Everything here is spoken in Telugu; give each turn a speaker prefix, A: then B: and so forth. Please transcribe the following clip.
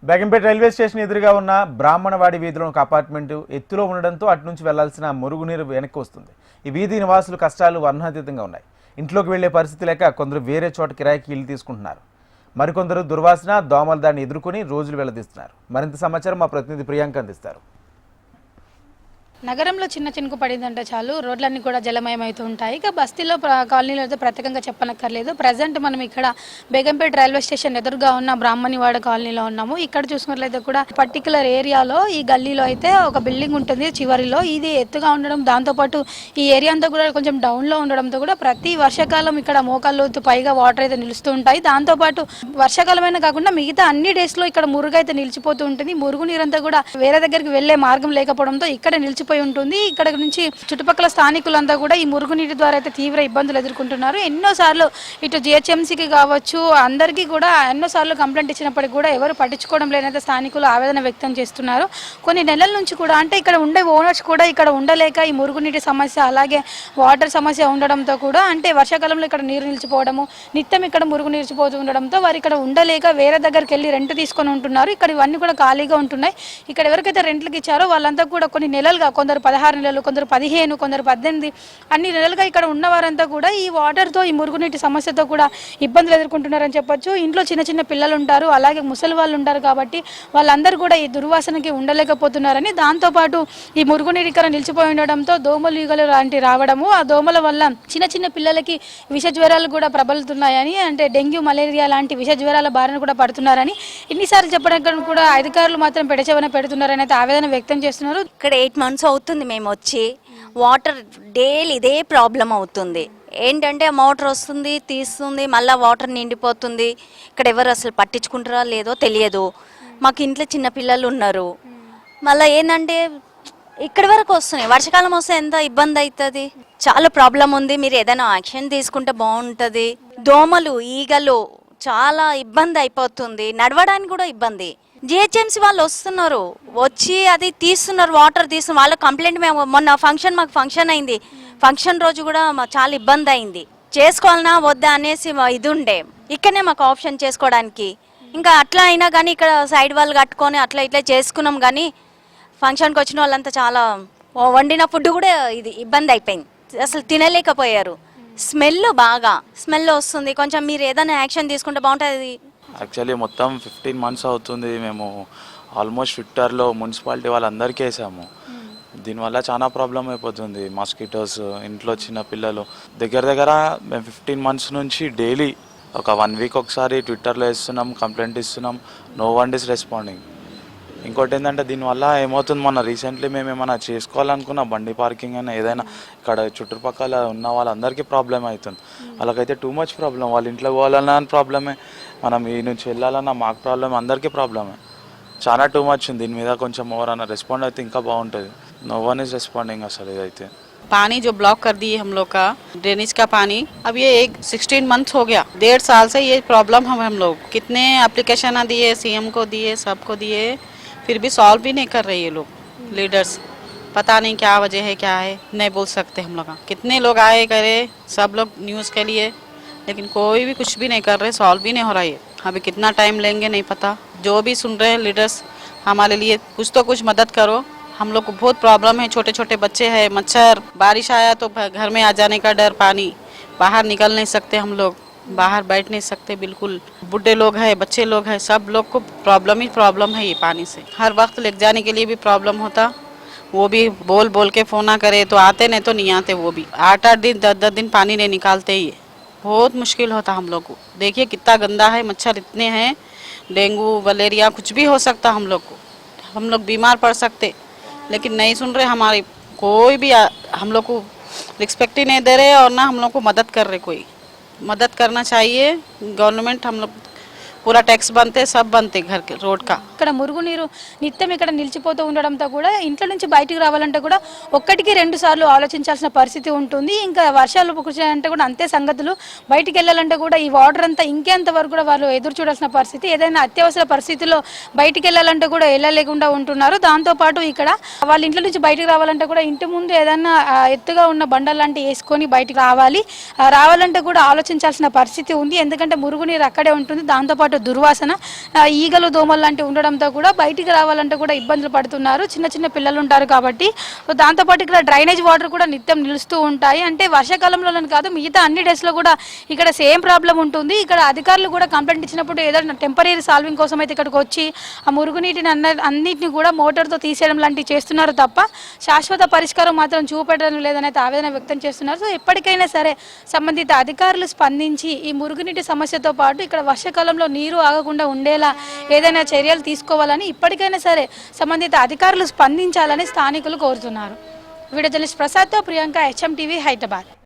A: బేగంపేట రైల్వే స్టేషన్ ఎదురుగా ఉన్న బ్రాహ్మణవాడి వీధిలో ఒక అపార్ట్మెంట్ ఎత్తులో ఉండడంతో అటు నుంచి వెళ్లాల్సిన మురుగునీరు వెనక్కి వస్తుంది. ఈ వీధి నివాసుల కష్టాలు వర్ణాతీతంగా ఉన్నాయి. ఇంట్లోకి వెళ్లే పరిస్థితి లేక కొందరు వేరే చోట కిరాయికి ఇల్లు తీసుకుంటున్నారు. మరికొందరు దుర్వాసన దోమల దాన్ని ఎదుర్కొని రోజులు వెళ్లదీస్తున్నారు. మరింత సమాచారం మా ప్రతినిధి ప్రియాంక అందిస్తారు.
B: నగరంలో చిన్న చినుకు పడిందంటే చాలు రోడ్లన్నీ కూడా జలమయమవుతూ ఉంటాయి. ఇక బస్తీలో కాలనీలో అయితే ప్రత్యేకంగా చెప్పనక్కర్లేదు. ప్రజెంట్ మనం ఇక్కడ బేగంపేట రైల్వే స్టేషన్ ఎదురుగా ఉన్న బ్రాహ్మణివాడ కాలనీలో ఉన్నాము. ఇక్కడ చూసుకున్నట్లయితే కూడా పర్టికులర్ ఏరియాలో ఈ గల్లీలో అయితే ఒక బిల్డింగ్ ఉంటుంది చివరిలో. ఇది ఎత్తుగా ఉండడం, దాంతోపాటు ఈ ఏరియా అంతా కూడా కొంచెం డౌన్లో ఉండడంతో కూడా ప్రతి వర్షాకాలం ఇక్కడ మోకాళ్ళలోతు పైగా వాటర్ అయితే నిలుస్తూ ఉంటాయి. దాంతోపాటు వర్షాకాలమైనా కాకుండా మిగతా అన్ని డేస్లో ఇక్కడ మురుగు అయితే నిలిచిపోతూ ఉంటుంది. మురుగు నీరంతా కూడా వేరే దగ్గరికి వెళ్లే మార్గం లేకపోవడంతో ఇక్కడ నిలిచిపోయి ఉంటుంది. ఇక్కడ నుంచి చుట్టుపక్కల స్థానికులంతా కూడా ఈ మురుగునీటి ద్వారా అయితే తీవ్ర ఇబ్బందులు ఎదుర్కొంటున్నారు. ఎన్నోసార్లు ఇటు జిహెచ్ఎంసీకి కావచ్చు అందరికీ కూడా ఎన్నోసార్లు కంప్లైంట్ ఇచ్చినప్పటికీ కూడా ఎవరు పట్టించుకోవడం లేనైతే స్థానికులు ఆవేదన వ్యక్తం చేస్తున్నారు. కొన్ని నెలల నుంచి కూడా అంటే ఇక్కడ ఉండే ఓనర్స్ కూడా ఇక్కడ ఉండలేక ఈ మురుగునీటి సమస్య అలాగే వాటర్ సమస్య ఉండడంతో కూడా అంటే వర్షాకాలంలో ఇక్కడ నీరు నిలిచిపోవడము, నిత్యం ఇక్కడ మురుగు నిలిచిపోతూ ఉండడంతో వారు ఇక్కడ ఉండలేక వేరే దగ్గరికి వెళ్ళి రెంట్ తీసుకొని ఉంటున్నారు. ఇక్కడ ఇవన్నీ కూడా ఖాళీగా ఉంటున్నాయి. ఇక్కడ ఎవరికైతే రెంట్లకు ఇచ్చారో వాళ్ళంతా కూడా కొన్ని నెలలుగా కొందరు 16 నెలలు, కొందరు 15, కొందరు 18 అన్ని నెలలుగా ఇక్కడ ఉన్న వారంతా కూడా ఈ వాటర్తో ఈ మురుగునీటి సమస్యతో కూడా ఇబ్బందులు ఎదుర్కొంటున్నారని చెప్పొచ్చు. ఇంట్లో చిన్న చిన్న పిల్లలు ఉంటారు, అలాగే ముసలి వాళ్ళు ఉంటారు కాబట్టి వాళ్ళందరూ కూడా ఈ దుర్వాసనకి ఉండలేకపోతున్నారని, దాంతోపాటు ఈ మురుగునీటి ఇక్కడ నిలిచిపోయి ఉండడంతో దోమలు ఈగలు లాంటి రావడము, ఆ దోమల వల్ల చిన్న చిన్న పిల్లలకి విష జ్వరాలు కూడా ప్రబలుతున్నాయని, అంటే డెంగ్యూ మలేరియా లాంటి విష జ్వరాల బారిన కూడా పడుతున్నారని ఇన్నిసార్లు చెప్పడం కూడా అధికారులు మాత్రం పెడచెవన పెడుతున్నారని అయితే ఆవేదన వ్యక్తం చేస్తున్నారు.
C: ఇక్కడ 8 months అవుతుంది మేము వచ్చి, వాటర్ డైలీ ఇదే ప్రాబ్లం అవుతుంది. ఏంటంటే మోటార్ వస్తుంది తీస్తుంది, మళ్ళీ వాటర్ నిండిపోతుంది. ఇక్కడ ఎవరు అసలు పట్టించుకుంటారా లేదో తెలియదు. మాకు ఇంట్లో చిన్న పిల్లలు ఉన్నారు. మళ్ళీ ఏంటంటే ఇక్కడి వరకు వస్తున్నాయి, వర్షాకాలం వస్తే ఎంత ఇబ్బంది అవుతుంది. చాలా ప్రాబ్లం ఉంది. మీరు ఏదైనా యాక్షన్ తీసుకుంటే బాగుంటుంది. దోమలు ఈగలు చాలా ఇబ్బంది అయిపోతుంది, నడవడానికి కూడా ఇబ్బంది. జిహెచ్ఎంసీ వాళ్ళు వస్తున్నారు, వచ్చి అది తీస్తున్నారు, వాటర్ తీస్తున్నారు. వాళ్ళ కంప్లైంట్ మేము మొన్న మాకు ఫంక్షన్ అయింది. ఫంక్షన్ రోజు కూడా చాలా ఇబ్బంది అయింది. చేసుకోవాలన్నా వద్దా అనేసి ఇది ఉండే, ఇక్కడనే మాకు ఆప్షన్ చేసుకోవడానికి. ఇంకా అట్లా అయినా కానీ ఇక్కడ సైడ్ వాళ్ళు కట్టుకొని అట్లా ఇట్లా చేసుకున్నాం. కానీ ఫంక్షన్కి వచ్చిన వాళ్ళంతా చాలా వండిన ఫుడ్ కూడా ఇది ఇబ్బంది అయిపోయింది. అసలు తినలేకపోయారు. బాగా స్మెల్ వస్తుంది. కొంచెం మీరు ఏదైనా యాక్షన్ తీసుకుంటే బాగుంటుంది.
D: యాక్చువల్లీ మొత్తం 15 months అవుతుంది. మేము ఆల్మోస్ట్ ట్విట్టర్లో మున్సిపాలిటీ వాళ్ళందరికీ వేసాము. దీనివల్ల చాలా ప్రాబ్లం అయిపోతుంది. మాస్కిటోస్, ఇంట్లో చిన్న పిల్లలు దగ్గర మేము 15 months నుంచి డైలీ ఒక 1 week ఒకసారి ట్విట్టర్లో వేస్తున్నాం, కంప్లైంట్ ఇస్తున్నాం. No one is responding. ఇంకోటి ఏంటంటే దీనివల్ల ఏమవుతుంది, మొన్న రీసెంట్లీ మేము ఏమైనా చేసుకోవాలనుకున్న బండి పార్కింగ్ అయినా ఏదైనా ఇక్కడ చుట్టుపక్కల ఉన్న వాళ్ళందరికీ ప్రాబ్లం అవుతుంది. వాళ్ళకైతే టూ మచ్ ప్రాబ్లం. వాళ్ళ ఇంట్లో పోవాలన్నా ప్రాబ్లమే, మనం ఈ నుంచి వెళ్ళాలన్నా మాకు ప్రాబ్లం, అందరికీ ప్రాబ్లమే. చాలా టూ మచ్ ఉంది. దీని మీద కొంచెం ఎవరైనా రెస్పాండ్ అయితే ఇంకా బాగుంటుంది. నో వన్ ఈజ్ రెస్పాండింగ్ అసలు ఇదైతే.
E: पानी जो ब्लॉक कर दिए हम लोग का ड्रेनेज का पानी, अब ये 16 months हो गया, 1.5 साल से ये प्रॉब्लम हम लोग कितने एप्लीकेशन दिए, सीएम को दिए, सबको दिए, फिर भी सॉल्व भी नहीं कर रहे ये लोग लीडर्स. पता नहीं क्या वजह है, क्या है, नहीं बोल सकते हम लोग. कितने लोग आए करे सब लोग न्यूज़ के लिए, लेकिन कोई भी कुछ भी नहीं कर रहे, सॉल्व भी नहीं हो रहा. ये अभी कितना टाइम लेंगे नहीं पता. जो भी सुन रहे हैं लीडर्स, हमारे लिए कुछ तो कुछ मदद करो. हम लोग को बहुत प्रॉब्लम है. छोटे छोटे बच्चे हैं, मच्छर, बारिश आया तो घर में आ जाने का डर, पानी, बाहर निकल नहीं सकते हम लोग, बाहर बैठ नहीं सकते बिल्कुल. बूढ़े लोग हैं, बच्चे लोग हैं, सब लोग को प्रॉब्लम ही प्रॉब्लम है ये पानी से. हर वक्त ले जाने के लिए भी प्रॉब्लम होता. वो भी बोल के फ़ोन ना करे तो आते, नहीं तो नहीं आते. वो भी 8-8 दिन 10-10 दिन पानी नहीं निकालते. ही बहुत मुश्किल होता हम लोग को. देखिए कितना गंदा है, मच्छर इतने हैं, डेंगू मलेरिया कुछ भी हो सकता हम लोग को. हम लोग बीमार पड़ सकते, लेकिन नहीं सुन रहे हमारी. कोई भी हम लोग को रिस्पेक्ट ही नहीं दे रहे और ना हम लोग को मदद कर रहे. कोई मदद करना चाहिए. गवर्नमेंट हम लोग पूरा टैक्स बनते, सब बनते घर के रोड का.
B: ఇక్కడ మురుగునీరు నిత్యం ఇక్కడ నిలిచిపోతూ ఉండడంతో కూడా ఇంట్లో నుంచి బయటికి రావాలంటే కూడా ఒక్కటికి 2 సార్లు ఆలోచించాల్సిన పరిస్థితి ఉంటుంది. ఇంకా వర్షాలు కురిసాయంటే కూడా అంతే సంగతులు. బయటికి వెళ్ళాలంటే కూడా ఈ వాటర్ అంతా ఇంకేంత వరకు కూడా వాళ్ళు ఎదురు చూడాల్సిన పరిస్థితి. ఏదైనా అత్యవసర పరిస్థితిలో బయటికి వెళ్ళాలంటే కూడా వెళ్ళలేకుండా ఉంటున్నారు. దాంతోపాటు ఇక్కడ వాళ్ళ ఇంట్లో నుంచి బయటికి రావాలంటే కూడా ఇంటి ముందు ఏదైనా ఎత్తుగా ఉన్న బండలు లాంటివి వేసుకొని బయటికి రావాలంటే కూడా ఆలోచించాల్సిన పరిస్థితి ఉంది. ఎందుకంటే మురుగునీరు అక్కడే ఉంటుంది. దాంతోపాటు పాటు దుర్వాసన, ఈగలు దోమలు లాంటివి ఉండడంతో కూడా బయటికి రావాలంటే కూడా ఇబ్బందులు పడుతున్నారు. చిన్న చిన్న పిల్లలు ఉంటారు కాబట్టి. దాంతోపాటు ఇక్కడ డ్రైనేజ్ వాటర్ కూడా నిత్యం నిలుస్తూ ఉంటాయి. అంటే వర్షాకాలంలోనే కాదు మిగతా అన్ని డేస్లో కూడా ఇక్కడ సేమ్ ప్రాబ్లం ఉంటుంది. ఇక్కడ అధికారులు కూడా కంప్లైంట్ ఇచ్చినప్పుడు ఏదైనా టెంపరీ సాల్వింగ్ కోసం అయితే ఇక్కడికి వచ్చి ఆ మురుగునీటిని అన్నింటినీ కూడా మోటార్తో తీసేయడం లాంటివి చేస్తున్నారు తప్ప శాశ్వత పరిష్కారం మాత్రం చూపెట్టడం లేదని అయితే ఆవేదన వ్యక్తం చేస్తున్నారు. సో ఎప్పటికైనా సరే సంబంధిత అధికారులు స్పందించి ఈ మురుగునీటి సమస్యతో పాటు ఇక్కడ వర్షాకాలంలో నీరు ఆగకుండా ఉండేలా ఏదైనా చర్యలు తీసుకోవాలని ఇప్పటికైనా సరే సంబంధిత అధికారులు స్పందించాలని స్థానికులు కోరుతున్నారు. వీడియో జర్నలిస్ట్ ప్రసాద్తో ప్రియాంక, HM టీవీ, హైదరాబాద్.